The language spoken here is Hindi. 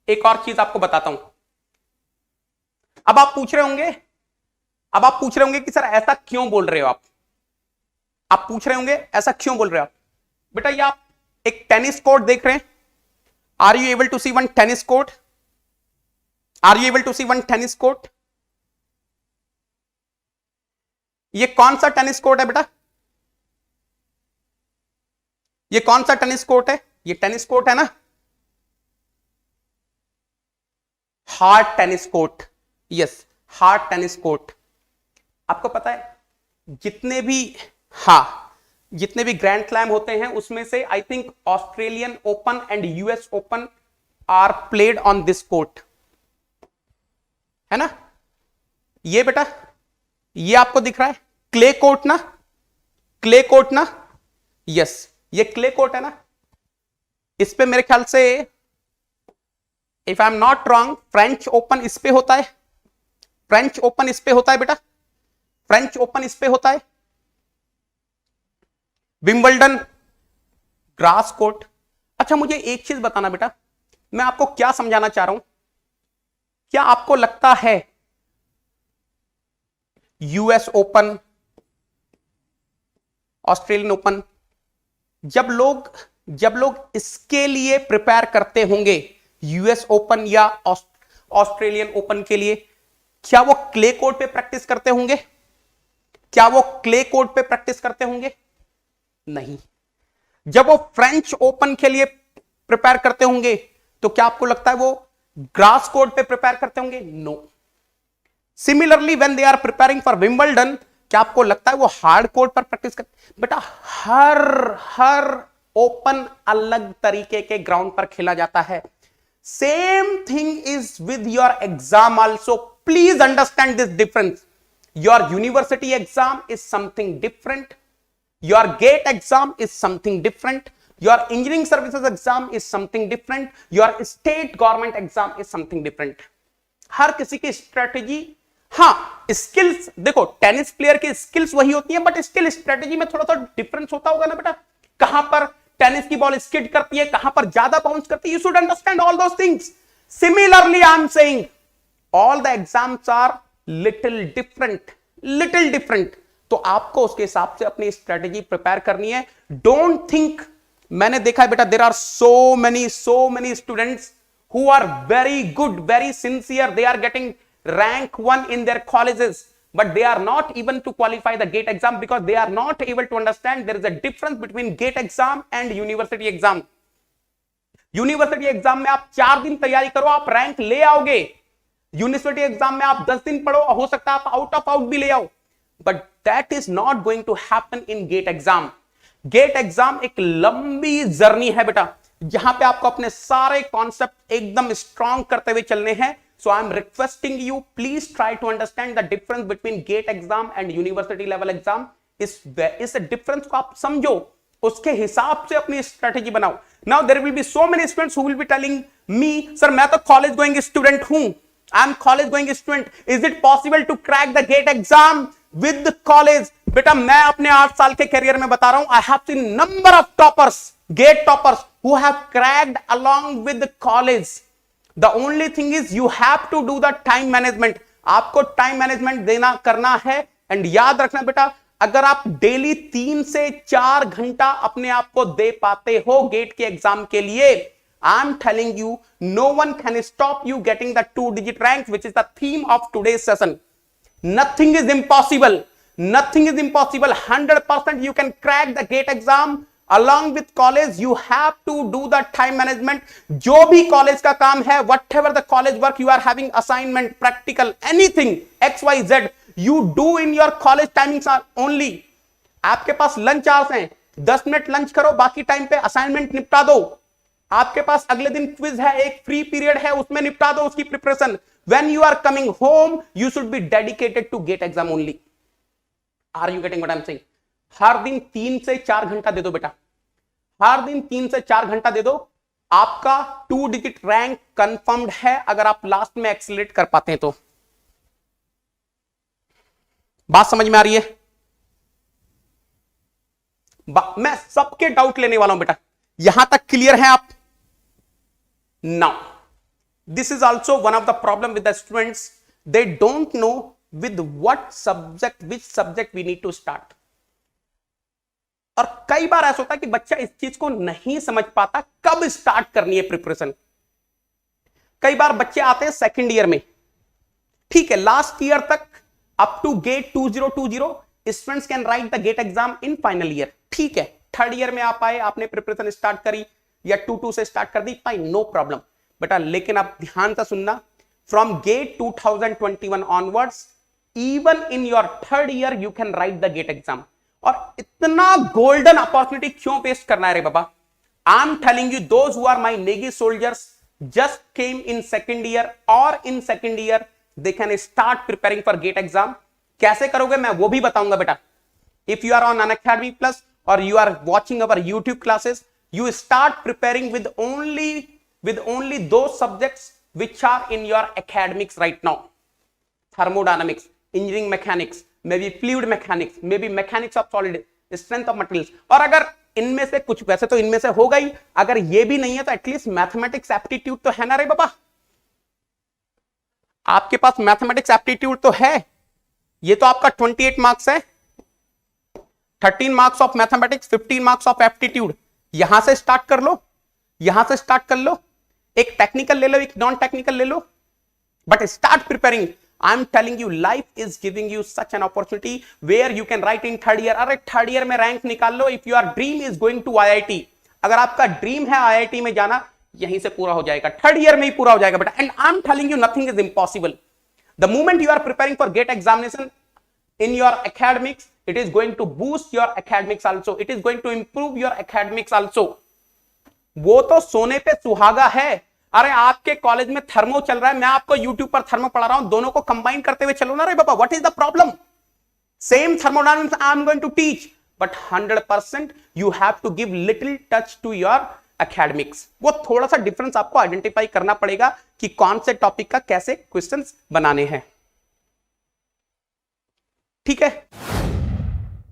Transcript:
एक और चीज आपको बताता हूं। अब आप पूछ रहे होंगे कि सर ऐसा क्यों बोल रहे हो आप पूछ रहे होंगे ऐसा क्यों बोल रहे हो आप। बेटा ये आप एक टेनिस कोर्ट देख रहे हैं। Are you able to see one tennis court? Are you able to see one tennis court? ये कौन सा टेनिस कोर्ट है बेटा? ये कौन सा टेनिस कोर्ट है? ये टेनिस कोर्ट है ना, hard tennis court. Yes, hard tennis court. आपको पता है जितने भी ग्रैंड स्लैम होते हैं उसमें से I think Australian Open and US Open are played on this court, है ना। ये बेटा ये आपको दिख रहा है क्ले कोर्ट ना, क्ले कोर्ट ना। यस, ये क्ले कोर्ट है ना। इस पे मेरे ख्याल से if I am not wrong French Open इस पे होता है, फ्रेंच ओपन इस पे होता है बेटा, फ्रेंच ओपन इस पे होता है। Wimbledon grass court. अच्छा मुझे एक चीज बताना बेटा, मैं आपको क्या समझाना चाह रहा हूं। क्या आपको लगता है यूएस ओपन, ऑस्ट्रेलियन ओपन, जब लोग इसके लिए प्रिपेयर करते होंगे यूएस ओपन या ऑस्ट्रेलियन ओपन के लिए, क्या वो क्ले कोर्ट पे प्रैक्टिस करते होंगे? क्या वो क्ले कोर्ट पे प्रैक्टिस करते होंगे? नहीं। जब वो फ्रेंच ओपन के लिए प्रिपेयर करते होंगे तो क्या आपको लगता है वो ग्रास कोर्ट पे प्रिपेयर करते होंगे? No. Similarly when they are preparing for Wimbledon, क्या आपको लगता है वो हार्ड कोर्ट पर प्रैक्टिस करते? बेटा हर ओपन अलग तरीके के ग्राउंड पर खेला जाता है। Same thing is with your exam also. Please understand this difference. Your university exam is something different, your GATE exam is something different, your engineering services exam is something different, your state government exam is something different. हर किसी की स्ट्रेटेजी, हाँ स्किल्स, देखो टेनिस प्लेयर की स्किल्स वही होती है बट स्टिल स्ट्रेटेजी में थोड़ा सा डिफरेंस होता होगा ना बेटा। कहां पर टेनिस की बॉल स्किड करती है, कहां पर ज्यादा बाउंस करती है, you should understand all those things. Similarly I am saying all the exams are little different. तो आपको उसके हिसाब से अपनी स्ट्रेटेजी प्रिपेयर करनी है। डोंट थिंक, मैंने देखा है बेटा there are so many students who are very good, very sincere, they are getting rank 1 in their colleges, but they are not even to qualify the GATE exam because they are not able to understand there is a difference between GATE exam and university exam. University exam में आप 4 दिन तैयारी करो, आप रैंक ले आओगे। यूनिवर्सिटी एग्जाम में आप 10 दिन पढ़ो, हो सकता है आप आउट भी ले आओ, but that is not going to happen in GATE exam. GATE exam एक लंबी जर्नी है बेटा, जहां पे आपको अपने सारे कॉन्सेप्ट एकदम स्ट्रॉन्ग करते हुए चलने हैं। So I am requesting you, please try to understand the difference between GATE exam and university level exam. इस डिफरेंस को आप समझो, उसके हिसाब से अपनी स्ट्रेटेजी बनाओ। Now there will be so many students who will be telling me, sir मैं तो कॉलेज गोइंग स्टूडेंट हूं, I am college going student, is it possible to crack the GATE exam with college? बेटा मैं अपने 8 साल के करियर में बता रहा हूं, I have seen number of toppers, GATE toppers who have cracked along with the college. The only thing is you have to do the time management. आपको टाइम मैनेजमेंट देना करना है। एंड याद रखना बेटा, अगर आप डेली 3 से 4 घंटा अपने आप को दे पाते हो गेट के एग्जाम के लिए, आई am telling you know one can stop you getting the 2-digit rank, which is the theme of today's session. Nothing is impossible. 100% you can crack the GATE exam along with college. You have to do the time management. जो भी कॉलेज का काम है, whatever the college work you are having, assignment, practical, anything XYZ, you do in your college timings are only. आपके पास लंच आवर्स हैं, 10 मिनट लंच करो, बाकी टाइम पे असाइनमेंट निपटा दो। आपके पास अगले दिन क्विज है, एक फ्री पीरियड है, उसमें निपटा दो उसकी preparation. When you are coming home, you should be dedicated to GATE exam only. Are you getting what I'm saying? हर दिन 3 से 4 घंटा दे दो बेटा, हर दिन 3 से 4 घंटा दे दो, आपका 2-digit रैंक कंफर्म्ड है, अगर आप लास्ट में एक्सीलरेट कर पाते हैं तो। बात समझ में आ रही है? मैं सबके डाउट लेने वाला हूं बेटा, यहां तक क्लियर है आप? Now This is also one of the problem with the students. They don't know with what subject, which subject we need to start. और कई बार ऐसा होता है कि बच्चा इस चीज को नहीं समझ पाता कब स्टार्ट करनी है प्रिपरेशन। कई बार बच्चे आते हैं सेकंड ईयर में, ठीक है, लास्ट ईयर तक up to GATE 2020 students can write the GATE exam in final year, ठीक है। थर्ड ईयर में आप आए, आपने प्रिपरेशन स्टार्ट करी या 2 से स्टार्ट कर दी, फाइन, नो प्रॉब्लम बेटा। लेकिन आप ध्यान से सुनना, from GATE 2021 onwards even in your third year you can write the GATE exam. और इतना गोल्डन अपॉर्चुनिटी क्यों वेस्ट करना है रे बाबा? I am telling you, those who are my Negi soldiers just came in second year or in second year they can start preparing for gate exam. कैसे करोगे मैं वो भी बताऊंगा बेटा। if you are on Unacademy Plus or you are watching our YouTube classes, you start preparing with only those subjects which are in your academics right now. Thermodynamics, engineering mechanics, maybe fluid mechanics, maybe mechanics of solid, strength of materials। और अगर इनमें से कुछ, वैसे तो इनमें से होगा ही, अगर ये भी नहीं है तो एटलीस्ट मैथमेटिक्स एप्टीट्यूड तो है ना रे बाबा। आपके पास मैथमेटिक्स एप्टीट्यूड तो है, ये तो आपका 28 मार्क्स है, 13 marks of mathematics, 15 marks of aptitude. यहां से स्टार्ट कर लो, यहां से स्टार्ट कर लो, एक टेक्निकल ले लो, एक नॉन टेक्निकल ले लो, but start preparing. I'm telling you, life is giving you such an opportunity where you can write in third year। अरे थर्ड ईयर में रैंक निकाल लो। If your dream is going to IIT, अगर आपका ड्रीम है IIT में जाना, यहीं से पूरा हो जाएगा, थर्ड ईयर में ही पूरा हो जाएगा बेटा। And I'm telling you, nothing is impossible। The moment you are preparing for GATE examination in your academics, it is going to boost your academics also, it is going to improve your academics also। वो तो सोने पे सुहागा है। अरे आपके कॉलेज में थर्मो चल रहा है, मैं आपको यूट्यूब पर थर्मो पढ़ा रहा हूं, दोनों को कंबाइन करते हुए चलो ना रे बाबा। What is the problem? Same thermodynamics I am going to teach, but 100% you have to give little touch to your academics. वो थोड़ा सा डिफरेंस आपको आइडेंटिफाई करना पड़ेगा कि कौन से टॉपिक का कैसे क्वेश्चंस बनाने हैं, ठीक है।